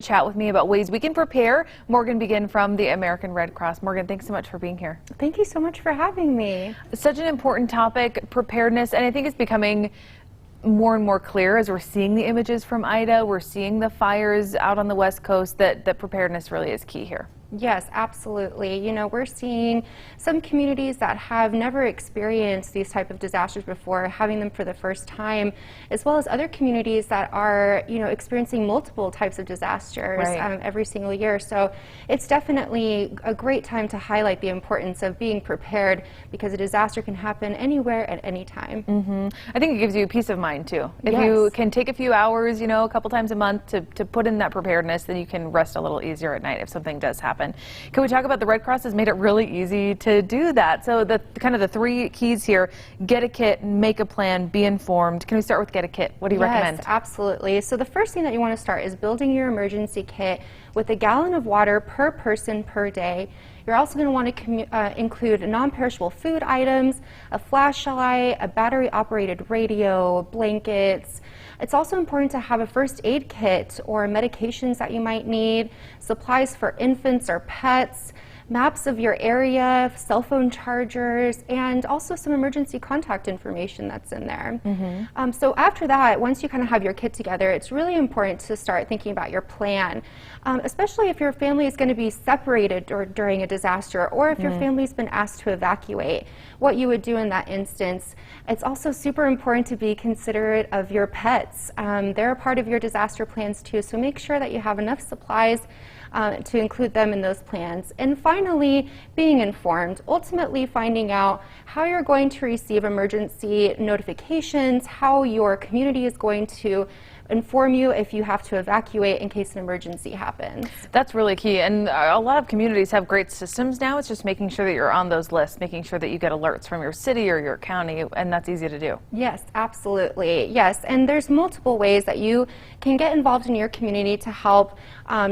Chat with me about ways we can prepare. Morgan Begin from the American Red Cross. Morgan, thanks so much for being here. Thank you so much for having me. Such an important topic, preparedness, and I think it's becoming more and more clear as we're seeing the images from Ida, we're seeing the fires out on the West Coast, that preparedness really is key here. Yes, absolutely. You know, we're seeing some communities that have never experienced these type of disasters before, having them for the first time, as well as other communities that are, you know, experiencing multiple types of disasters every single year. So it's definitely a great time to highlight the importance of being prepared, because a disaster can happen anywhere at any time. I think it gives you peace of mind too. If you can take a few hours, you know, a couple times a month to put in that preparedness, then you can rest a little easier at night if something does happen. Can we talk about the Red Cross has made it really easy to do that? So the three keys here: get a kit, make a plan, be informed. Can we start with get a kit? What do you recommend? Yes, absolutely. So the first thing that you want to start is building your emergency kit with 1 gallon of water per person per day. You're also going to want to include non-perishable food items, a flashlight, a battery-operated radio, blankets. It's also important to have a first aid kit or medications that you might need, supplies for infants or pets, maps of your area, cell phone chargers, and also some emergency contact information that's in there. So after that, once you kind of have your kit together, it's really important to start thinking about your plan, especially if your family is going to be separated during a disaster, or if your family's been asked to evacuate, what you would do in that instance. It's also super important to be considerate of your pets. They're a part of your disaster plans too, so make sure that you have enough supplies to include them in those plans. And finally, being informed, ultimately finding out how you're going to receive emergency notifications, how your community is going to inform you if you have to evacuate in case an emergency happens. That's really key, and a lot of communities have great systems now. It's just making sure that you're on those lists, making sure that you get alerts from your city or your county, and that's easy to do. Yes, absolutely. Yes, and there's multiple ways that you can get involved in your community to help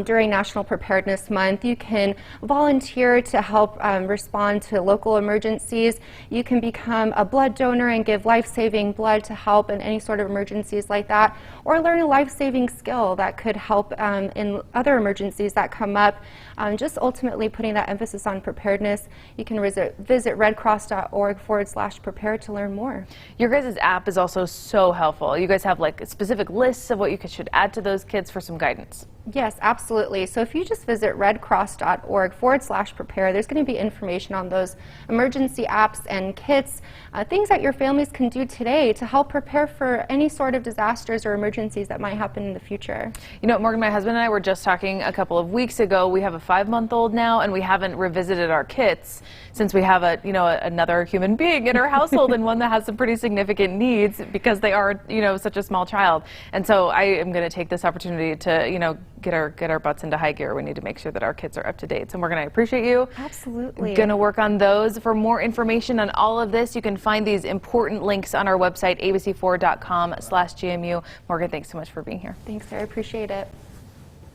during National Preparedness Month. You can volunteer to help respond to local emergencies. You can become a blood donor and give life-saving blood to help in any sort of emergencies like that, or learn a life-saving skill that could help in other emergencies that come up. Just ultimately putting that emphasis on preparedness. You can visit redcross.org/prepare to learn more. Your guys' app is also so helpful. You guys have like specific lists of what you should add to those kits for some guidance. Yes, absolutely. So if you just visit redcross.org/prepare, there's going to be information on those emergency apps and kits, things that your families can do today to help prepare for any sort of disasters or emergencies that might happen in the future. You know, Morgan, my husband and I were just talking a couple of weeks ago. We have a 5-month-old now, and we haven't revisited our kits since we have another human being in our household, and one that has some pretty significant needs because they are, such a small child. And so I am going to take this opportunity to, get our butts into high gear. We need to make sure that our kids are up to date. So Morgan, I appreciate you. Absolutely. Going to work on those. For more information on all of this, you can find these important links on our website, abc4.com/GMU. Morgan, thanks so much for being here. Thanks, I appreciate it.